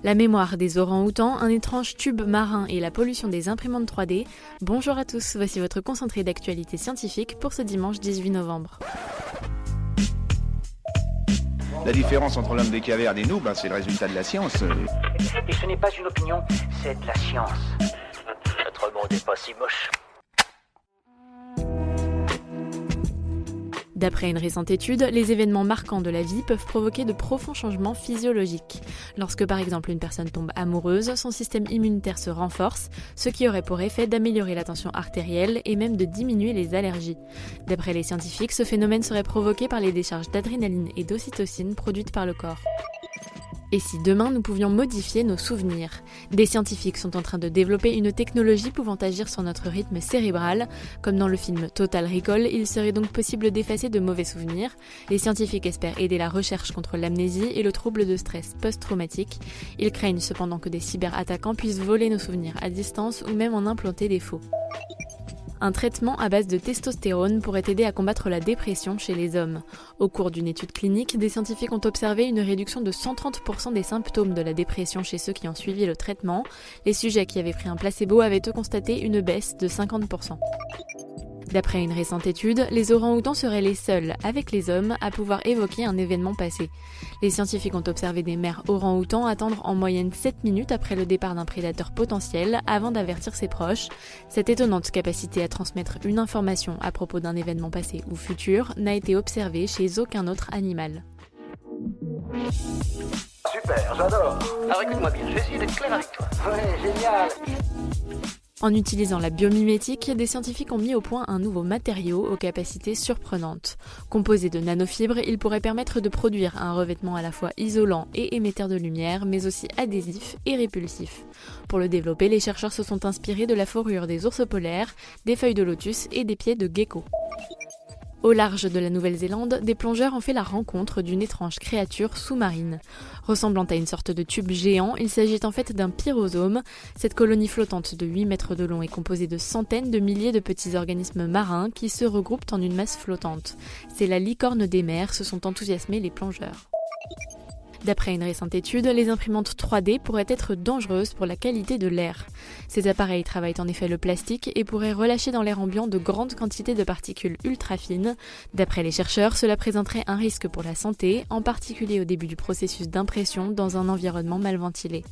La mémoire des orang-outans, un étrange tube marin et la pollution des imprimantes 3D. Bonjour à tous, voici votre concentré d'actualité scientifique pour ce dimanche 18 novembre. La différence entre l'homme des cavernes et nous, c'est le résultat de la science. Et ce n'est pas une opinion, c'est de la science. Notre monde n'est pas si moche. D'après une récente étude, les événements marquants de la vie peuvent provoquer de profonds changements physiologiques. Lorsque par exemple une personne tombe amoureuse, son système immunitaire se renforce, ce qui aurait pour effet d'améliorer la tension artérielle et même de diminuer les allergies. D'après les scientifiques, ce phénomène serait provoqué par les décharges d'adrénaline et d'ocytocine produites par le corps. Et si demain nous pouvions modifier nos souvenirs ? Des scientifiques sont en train de développer une technologie pouvant agir sur notre rythme cérébral. Comme dans le film Total Recall, il serait donc possible d'effacer de mauvais souvenirs. Les scientifiques espèrent aider la recherche contre l'amnésie et le trouble de stress post-traumatique. Ils craignent cependant que des cyberattaquants puissent voler nos souvenirs à distance ou même en implanter des faux. Un traitement à base de testostérone pourrait aider à combattre la dépression chez les hommes. Au cours d'une étude clinique, des scientifiques ont observé une réduction de 130% des symptômes de la dépression chez ceux qui ont suivi le traitement. Les sujets qui avaient pris un placebo avaient eux constaté une baisse de 50%. D'après une récente étude, les orang-outans seraient les seuls, avec les hommes, à pouvoir évoquer un événement passé. Les scientifiques ont observé des mères orang-outans attendre en moyenne 7 minutes après le départ d'un prédateur potentiel avant d'avertir ses proches. Cette étonnante capacité à transmettre une information à propos d'un événement passé ou futur n'a été observée chez aucun autre animal. Super, j'adore. Alors écoute-moi bien, je vais essayer d'être clair avec toi. Ouais, génial. En utilisant la biomimétique, des scientifiques ont mis au point un nouveau matériau aux capacités surprenantes. Composé de nanofibres, il pourrait permettre de produire un revêtement à la fois isolant et émetteur de lumière, mais aussi adhésif et répulsif. Pour le développer, les chercheurs se sont inspirés de la fourrure des ours polaires, des feuilles de lotus et des pieds de gecko. Au large de la Nouvelle-Zélande, des plongeurs ont fait la rencontre d'une étrange créature sous-marine. Ressemblant à une sorte de tube géant, il s'agit en fait d'un pyrosome. Cette colonie flottante de 8 mètres de long est composée de centaines de milliers de petits organismes marins qui se regroupent en une masse flottante. C'est la licorne des mers, se sont enthousiasmés les plongeurs. D'après une récente étude, les imprimantes 3D pourraient être dangereuses pour la qualité de l'air. Ces appareils travaillent en effet le plastique et pourraient relâcher dans l'air ambiant de grandes quantités de particules ultra fines. D'après les chercheurs, cela présenterait un risque pour la santé, en particulier au début du processus d'impression dans un environnement mal ventilé.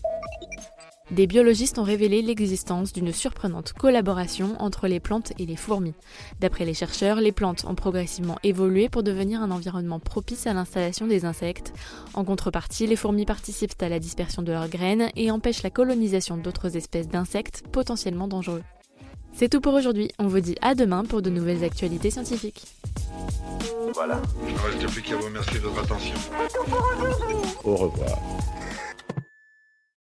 Des biologistes ont révélé l'existence d'une surprenante collaboration entre les plantes et les fourmis. D'après les chercheurs, les plantes ont progressivement évolué pour devenir un environnement propice à l'installation des insectes. En contrepartie, les fourmis participent à la dispersion de leurs graines et empêchent la colonisation d'autres espèces d'insectes potentiellement dangereux. C'est tout pour aujourd'hui, on vous dit à demain pour de nouvelles actualités scientifiques. Voilà. Il ne reste plus qu'à vous remercier de votre attention. Au revoir.